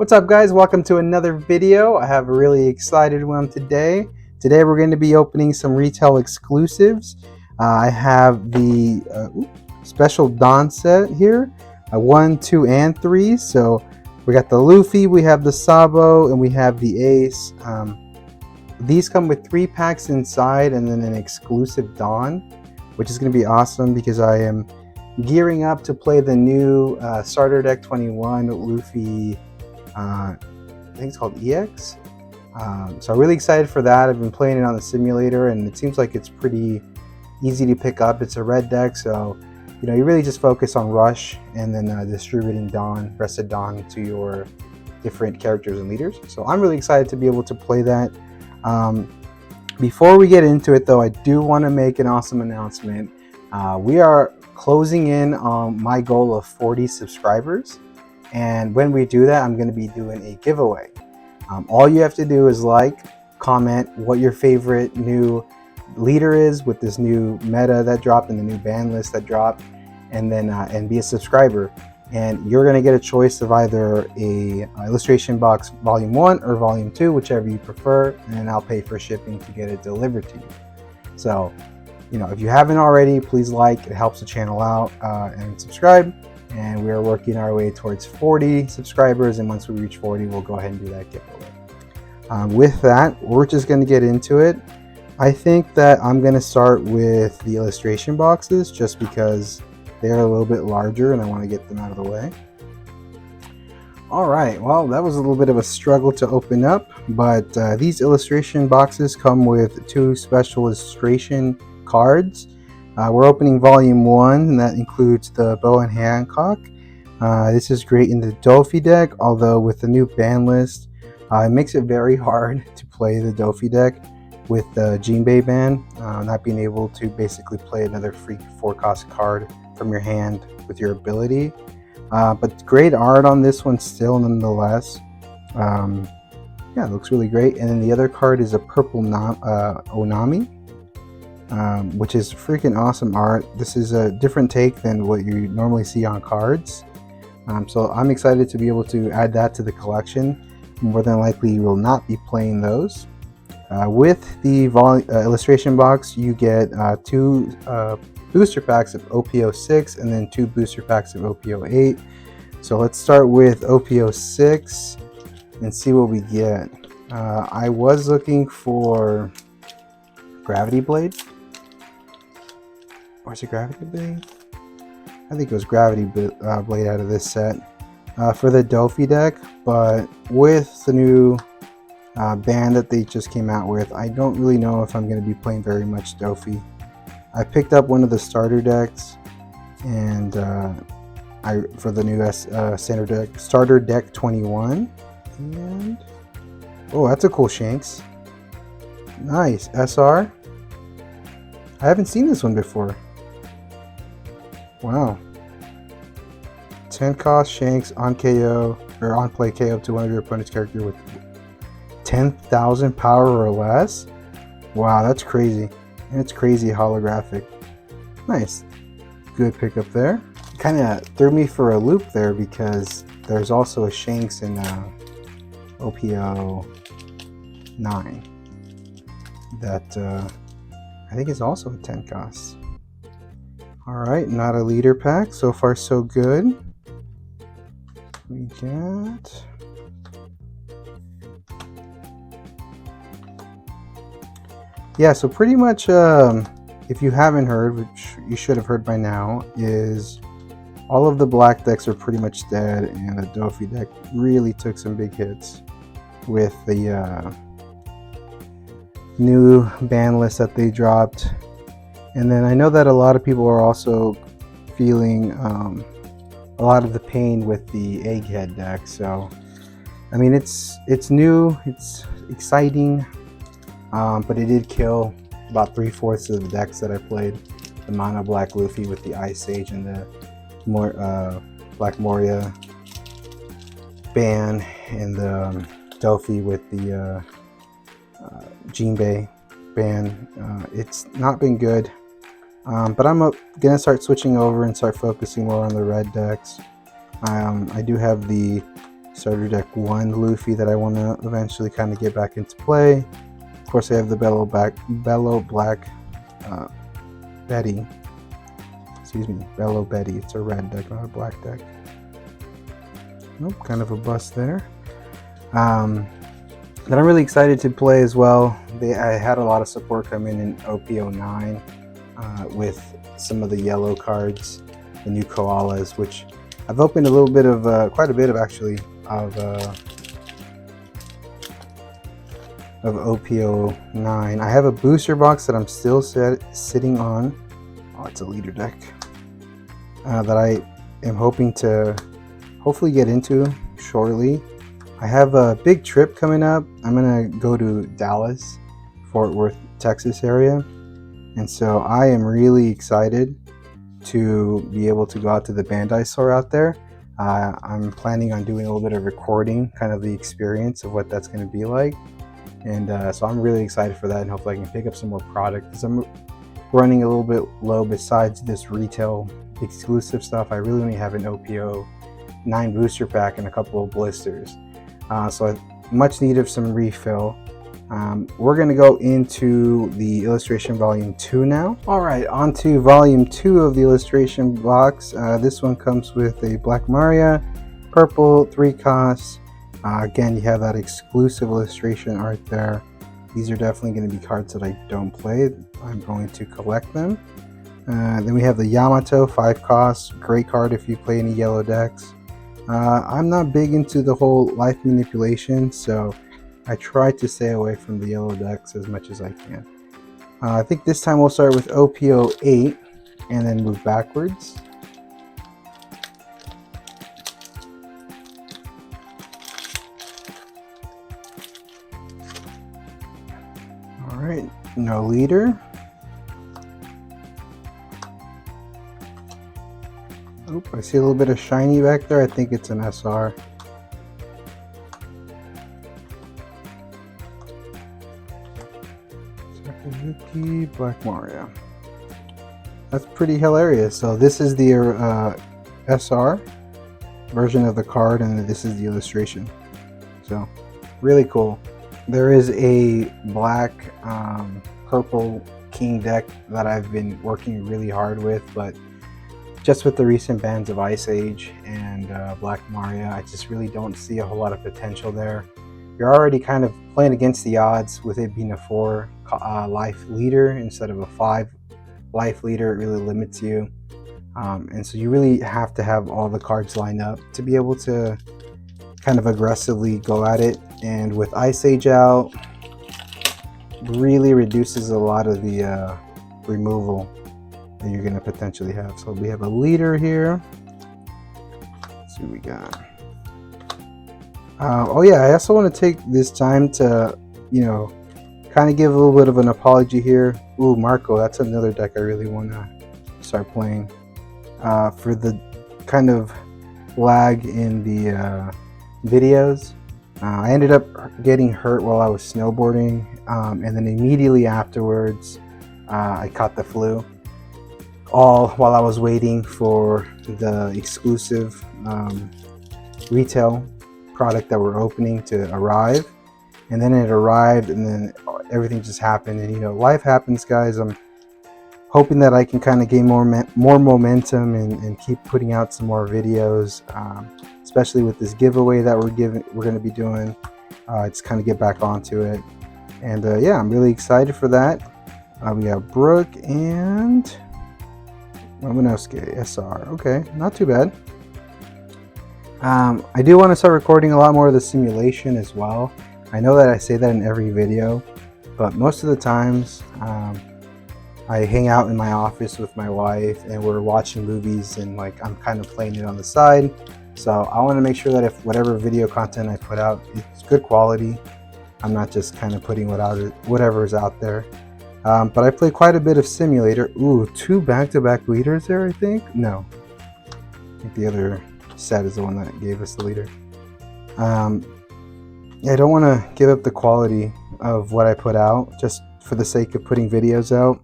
What's up, guys? Welcome to another video. I have a really excited one today. Today we're going to be opening some retail exclusives. I have the special Dawn set here, 1, 2, and 3. So we got the Luffy, we have the Sabo, and we have the Ace. These come with 3 packs inside and then an exclusive Dawn, which is going to be awesome because I am gearing up to play the new starter deck 21 Luffy. I think it's called EX. So I'm really excited for that. I've been playing it on the simulator and it seems like it's pretty easy to pick up. It's a red deck, so you really just focus on rush and then distributing Dawn, rested Dawn to your different characters and leaders. So I'm really excited to be able to play that. Before we get into it though, I do want to make an awesome announcement. We are closing in on my goal of 40 subscribers. And when we do that, I'm going to be doing a giveaway. All you have to do is comment what your favorite new leader is with this new meta that dropped and the new ban list that dropped, and then and be a subscriber. And you're going to get a choice of either a illustration box volume 1 or volume 2, whichever you prefer, and I'll pay for shipping to get it delivered to you. So, if you haven't already, please it helps the channel out, and subscribe. And we are working our way towards 40 subscribers, and once we reach 40, we'll go ahead and do that giveaway. With that, we're just going to get into it. I think that I'm going to start with the illustration boxes just because they're a little bit larger and I want to get them out of the way. Alright, well, that was a little bit of a struggle to open up, but these illustration boxes come with 2 special illustration cards. We're opening volume 1, and that includes the Bow and Hancock. This is great in the Dofi deck, although with the new ban list, it makes it very hard to play the Dofi deck with the Jinbei ban, not being able to basically play another free 4-cost card from your hand with your ability. But great art on this one still nonetheless. Yeah, it looks really great. And then the other card is a purple Onami. Which is freaking awesome art. This is a different take than what you normally see on cards. So I'm excited to be able to add that to the collection. More than likely you will not be playing those. With the illustration box, you get 2 booster packs of OPO6 and then 2 booster packs of OPO8. So let's start with OPO6 and see what we get. I was looking for Gravity Blade. Or is it Gravity Blade? I think it was Gravity Blade out of this set for the Dofi deck, but with the new band that they just came out with, I don't really know if I'm going to be playing very much Dofi. I picked up one of the starter decks, and for the new standard deck, starter deck 21, and oh, that's a cool Shanks. Nice SR. I haven't seen this one before. Wow. 10 cost Shanks on KO or on play KO to one of your opponent's character with 10,000 power or less. Wow, that's crazy. And it's crazy holographic. Nice. Good pickup there. Kind of threw me for a loop there because there's also a Shanks in OPO 9 that I think is also a 10 cost. Alright, not a leader pack. So far so good. We got so pretty much if you haven't heard, which you should have heard by now, is all of the black decks are pretty much dead, and the Dofi deck really took some big hits with the new ban list that they dropped. And then I know that a lot of people are also feeling a lot of the pain with the Egghead deck. So I mean, it's new, it's exciting, but it did kill about 3/4 of the decks that I played. The mono black Luffy with the Ice Age and the Black Moria ban, and the Dofi with the Jinbei ban. It's not been good, but I'm gonna start switching over and start focusing more on the red decks. I do have the starter deck 1 Luffy that I want to eventually kind of get back into play. Of course, I have the Bellow Black Betty. Excuse me, Bellow Betty. It's a red deck, not a black deck. Nope, kind of a bust there. That I'm really excited to play as well. I had a lot of support come in OP09 with some of the yellow cards, the new koalas, which I've opened a little bit of, quite a bit of actually, of OP09. I have a booster box that I'm still sitting on. Oh, it's a leader deck that I am hoping to hopefully get into shortly. I have a big trip coming up. I'm gonna go to Dallas, Fort Worth, Texas area, and so I am really excited to be able to go out to the Bandai store out there. I'm planning on doing a little bit of recording, kind of the experience of what that's going to be like, and so I'm really excited for that, and hopefully I can pick up some more product because I'm running a little bit low. Besides this retail exclusive stuff, I really only have an OPO9 booster pack and a couple of blisters. So I much need of some refill. We're going to go into the illustration volume 2 now. Alright, on to volume 2 of the illustration box. This one comes with a Black Maria, purple, 3 costs. Again, you have that exclusive illustration art there. These are definitely going to be cards that I don't play. I'm going to collect them. Then we have the Yamato, 5 costs. Great card if you play any yellow decks. I'm not big into the whole life manipulation, so I try to stay away from the yellow decks as much as I can. I think this time we'll start with OPO8 and then move backwards. Alright, no leader. Oop, I see a little bit of shiny back there. I think it's an SR. Sakazuki, Black Maria. That's pretty hilarious. So this is the SR version of the card, and this is the illustration. So really cool. There is a black purple king deck that I've been working really hard with, but just with the recent bans of Ice Age and Black Maria, I just really don't see a whole lot of potential there. You're already kind of playing against the odds with it being a 4 life leader instead of a 5 life leader. It really limits you. And so you really have to have all the cards lined up to be able to kind of aggressively go at it. And with Ice Age out, really reduces a lot of the removal that you're going to potentially have. So we have a leader here. Let's see what we got. Oh yeah, I also want to take this time to, kind of give a little bit of an apology here. Ooh, Marco, that's another deck I really want to start playing. For the kind of lag in the videos, I ended up getting hurt while I was snowboarding, and then immediately afterwards I caught the flu, all while I was waiting for the exclusive retail product that we're opening to arrive. And then it arrived, and then everything just happened, and life happens, guys. I'm hoping that I can kind of gain more momentum and keep putting out some more videos, especially with this giveaway that we're going to be doing. Just kind of get back onto it, and yeah, I'm really excited for that. We got Brooke and Momonosuke SR. Okay, not too bad. I do want to start recording a lot more of the simulation as well. I know that I say that in every video, but most of the times I hang out in my office with my wife and we're watching movies, and I'm kind of playing it on the side. So I want to make sure that if whatever video content I put out, it's good quality. I'm not just kind of putting whatever is out there. But I play quite a bit of simulator. Ooh, 2 back-to-back leaders there, I think? No. I think the other set is the one that gave us the leader. Yeah, I don't want to give up the quality of what I put out just for the sake of putting videos out.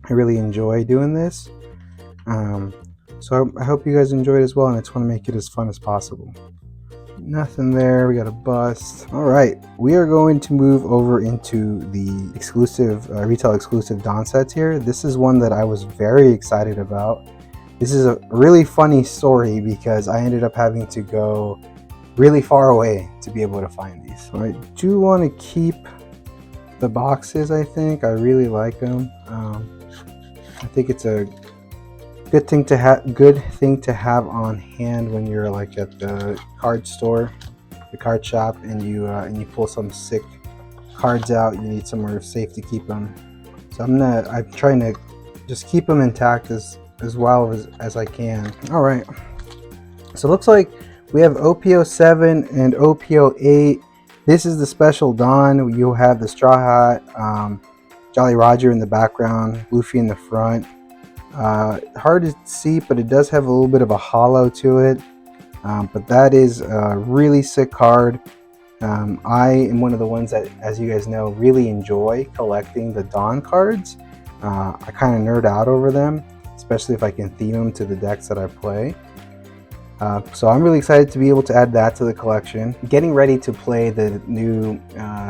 I really enjoy doing this. So I hope you guys enjoy it as well, and I just want to make it as fun as possible. Nothing there. We got a bust. All right, we are going to move over into the exclusive retail exclusive Dawn sets here. This is one that I was very excited about. This is a really funny story because I ended up having to go really far away to be able to find these. So I do want to keep the boxes. I think I really like them. I think it's a good thing to have on hand when you're like at the card store, the card shop, and you pull some sick cards out. You need somewhere safe to keep them. So I'm trying to just keep them intact as well as I can. All right. So it looks like we have OPO7 and OPO8. This is the special Dawn. You have the Straw Hat, Jolly Roger in the background, Luffy in the front. Hard to see, but it does have a little bit of a hollow to it. But that is a really sick card. I am one of the ones that, as you guys know, really enjoy collecting the Dawn cards. I kind of nerd out over them, especially if I can theme them to the decks that I play. So I'm really excited to be able to add that to the collection. Getting ready to play the new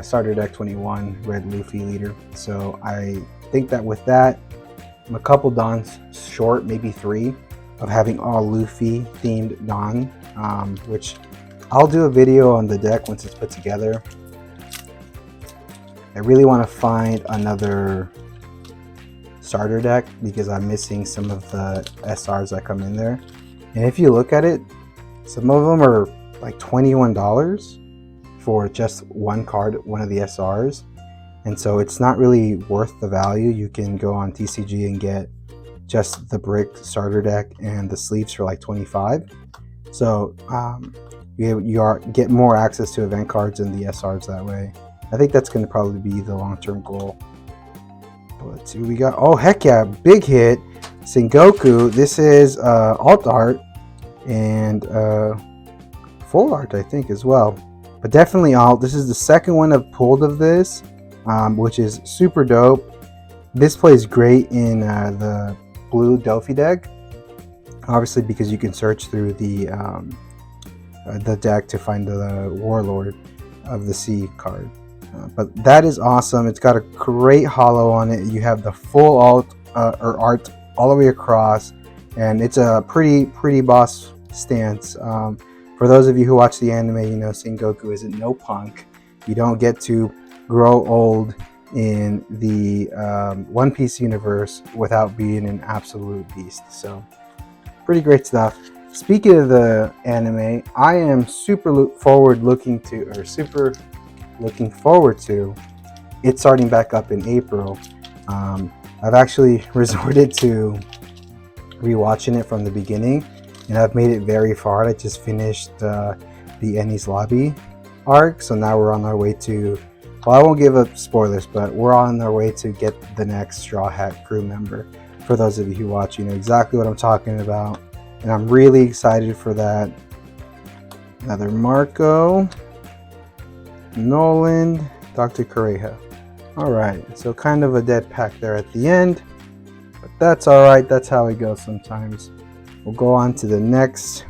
Starter Deck 21 Red Luffy leader. So I think that with that, I'm a couple Dawns short, maybe 3, of having all Luffy themed Dawn, which I'll do a video on the deck once it's put together. I really want to find another starter deck because I'm missing some of the SRs that come in there. And if you look at it, some of them are like $21 for just one card, one of the SRs. And so it's not really worth the value. You can go on TCG and get just the brick starter deck and the sleeves for like $25. So you get more access to event cards and the SRs that way. I think that's going to probably be the long-term goal. Let's see what we got. Oh, heck yeah, big hit. Sengoku. This is alt art and full art, I think, as well. But definitely alt. This is the second one I've pulled of this, which is super dope. This plays great in the blue Dofi deck, obviously because you can search through the deck to find the Warlord of the Sea card. But that is awesome. It's got a great hollow on it. You have the full alt or art all the way across, and it's a pretty boss stance. For those of you who watch the anime, you know Sengoku isn't no punk. You don't get to grow old in the One Piece universe without being an absolute beast. So pretty great stuff. Speaking of the anime, I am super looking forward to it starting back up in April. I've actually resorted to rewatching it from the beginning, and I've made it very far. I just finished the Enies Lobby arc, so now we're on our way to, well, I won't give up spoilers, but we're on our way to get the next Straw Hat crew member. For those of you who watch, you know exactly what I'm talking about, and I'm really excited for that. Another Marco, Nolan, Dr. Correja. Alright, so kind of a dead pack there at the end, but that's alright, that's how it goes sometimes. We'll go on to the next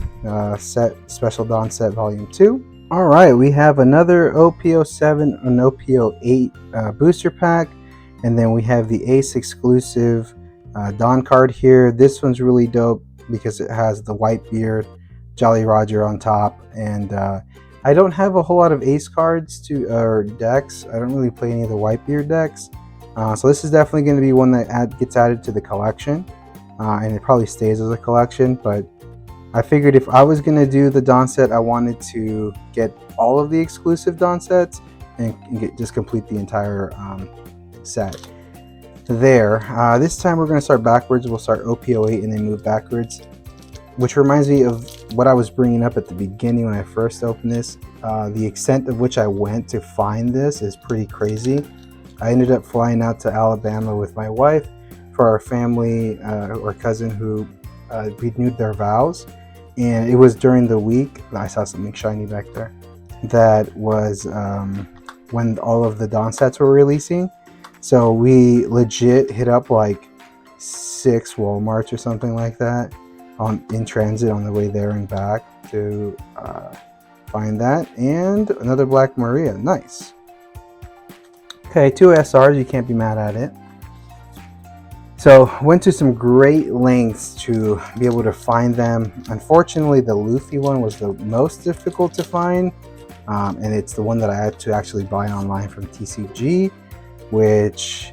set, Special Dawn set Volume 2. Alright, we have another OPO7 and OPO8 booster pack, and then we have the Ace exclusive Dawn card here. This one's really dope because it has the white beard, Jolly Roger on top, and I don't have a whole lot of Ace cards or decks. I don't really play any of the Whitebeard decks. So this is definitely going to be one that gets added to the collection. And it probably stays as a collection. But I figured if I was going to do the Dawn set, I wanted to get all of the exclusive Dawn sets and just complete the entire set. There. This time we're going to start backwards. We'll start OPO8 and then move backwards. Which reminds me of what I was bringing up at the beginning when I first opened this. The extent of which I went to find this is pretty crazy. I ended up flying out to Alabama with my wife for our family or cousin who renewed their vows. And it was during the week, I saw something shiny back there, that was when all of the Dawn sets were releasing. So we legit hit up like 6 Walmarts or something like that in transit on the way there and back to find that. And another Black Maria. Nice. Okay, 2 SRs. You can't be mad at it. So went to some great lengths to be able to find them. Unfortunately, the Luffy one was the most difficult to find, and it's the one that I had to actually buy online from TCG, which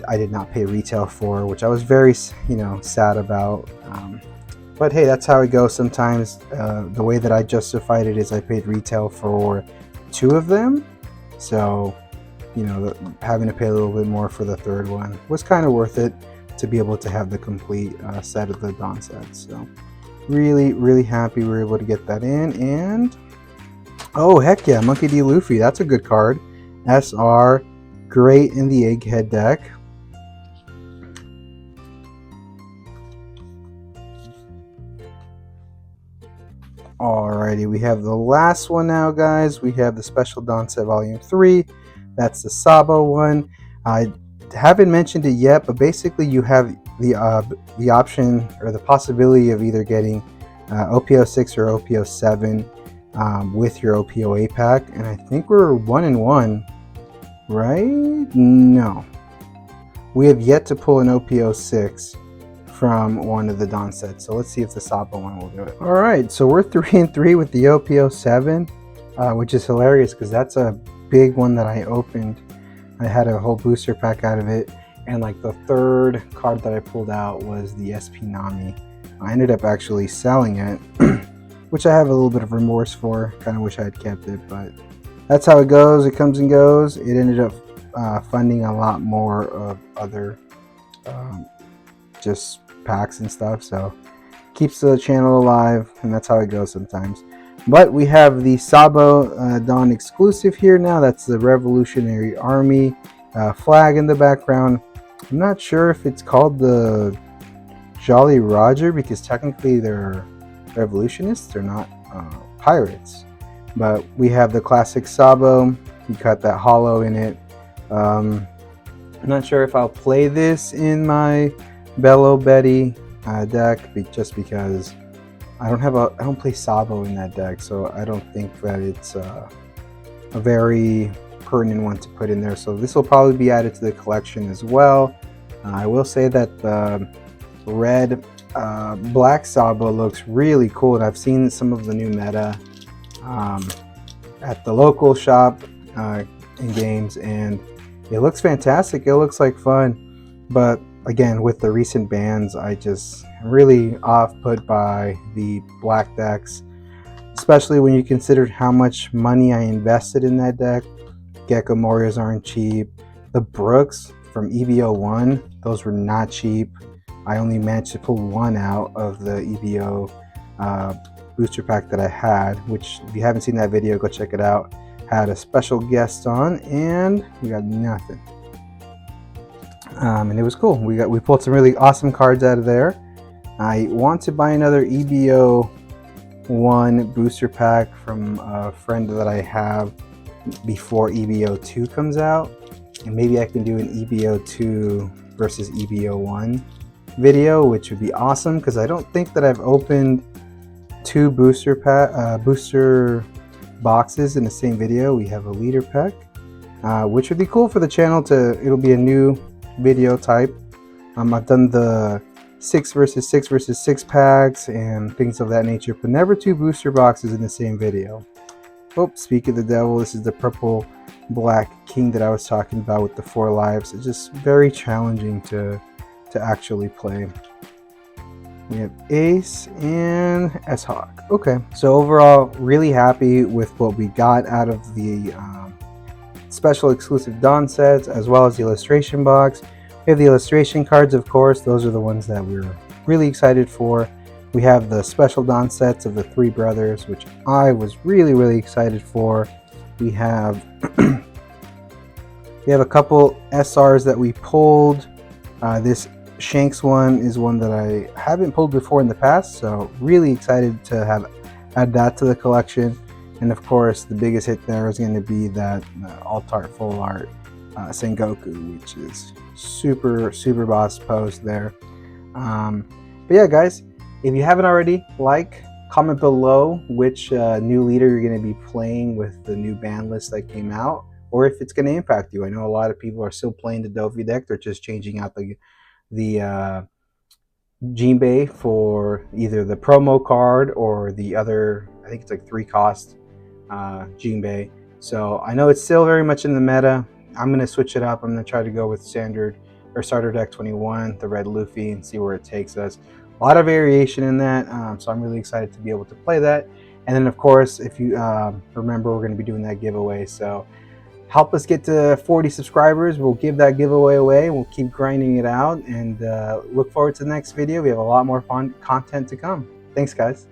I did not pay retail for, which I was very sad about. But hey, that's how it goes sometimes. The way that I justified it is I paid retail for 2 of them, so having to pay a little bit more for the 3rd one was kind of worth it to be able to have the complete set of the Dawn sets. So really happy we were able to get that in. And oh heck yeah, Monkey D. Luffy, that's a good card. SR, great in the Egghead deck. Alrighty, we have the last one now, guys. We have the Special Dawn Set Volume 3. That's the Sabo one. I haven't mentioned it yet, but basically you have the option or the possibility of either getting OPO6 or OPO7 with your OPO8 pack, and I think we're 1-1, right? No, we have yet to pull an OPO6 from one of the Dawn sets, so let's see if the Sabo one will do it. All right, so we're 3-3 with the OPO7, which is hilarious because that's a big one that I opened. I had a whole booster pack out of it, and like the 3rd card that I pulled out was the SP Nami. I ended up actually selling it, which I have a little bit of remorse for. Kind of wish I had kept it, but that's how it goes. It comes and goes. It ended up funding a lot more of other just packs and stuff, so keeps the channel alive, and that's how it goes sometimes. But we have the Sabo Dawn exclusive here now. That's the Revolutionary Army flag in the background. I'm not sure if it's called the Jolly Roger because technically they're revolutionists. They're not pirates. But we have the classic Sabo. You got that hollow in it. I'm not sure if I'll play this in my Bello Betty deck just because I don't play Sabo in that deck, so I don't think that it's a very pertinent one to put in there. So this will probably be added to the collection as well. I will say that the red black Sabo looks really cool, and I've seen some of the new meta at the local shop in games, and it looks fantastic. It looks like fun, but again, with the recent bans, I just really off put by the black decks, especially when you consider how much money I invested in that deck. Gecko Morias aren't cheap. The Brooks from EBO1, those were not cheap. I only managed to pull 1 out of the EBO booster pack that I had, which if you haven't seen that video, go check it out. Had a special guest on, and we got nothing. And it was cool. We pulled some really awesome cards out of there. I want to buy another EBO 1 booster pack from a friend that I have before EBO 2 comes out, and maybe I can do an EBO 2 versus EBO 1 video, which would be awesome because I don't think that I've opened 2 booster boxes in the same video. We have a leader pack, which would be cool for the channel. It'll be a new video type. I've done the 6 versus 6 versus 6 packs and things of that nature, but never 2 booster boxes in the same video. Oh, speak of the devil, this is the purple black king that I was talking about with the 4 lives. It's just very challenging to actually play. We have Ace and S-Hawk. Okay, so overall, really happy with what we got out of the special exclusive Dawn sets, as well as the illustration box. We have the illustration cards, of course. Those are the ones that we're really excited for. We have the special Dawn sets of the 3 brothers, which I was really excited for. We have a couple SRs that we pulled. This Shanks one is one that I haven't pulled before in the past, so really excited to add that to the collection. And of course, the biggest hit there is going to be that alt art full art Sengoku, which is super boss pose there. But yeah, guys, if you haven't already, like, Comment below which new leader you're going to be playing with the new ban list that came out, or if it's going to impact you. I know a lot of people are still playing the Dovi deck. They're just changing out the Jinbei for either the promo card or the other, I think it's like 3 cost Jinbei. So I know it's still very much in the meta. I'm going to switch it up. I'm going to try to go with standard or starter deck 21, the red Luffy, and see where it takes us. A lot of variation in that, so I'm really excited to be able to play that. And then, of course, if you remember, we're going to be doing that giveaway. So help us get to 40 subscribers. We'll give that giveaway away. We'll keep grinding it out, and look forward to the next video. We have a lot more fun content to come. Thanks, guys.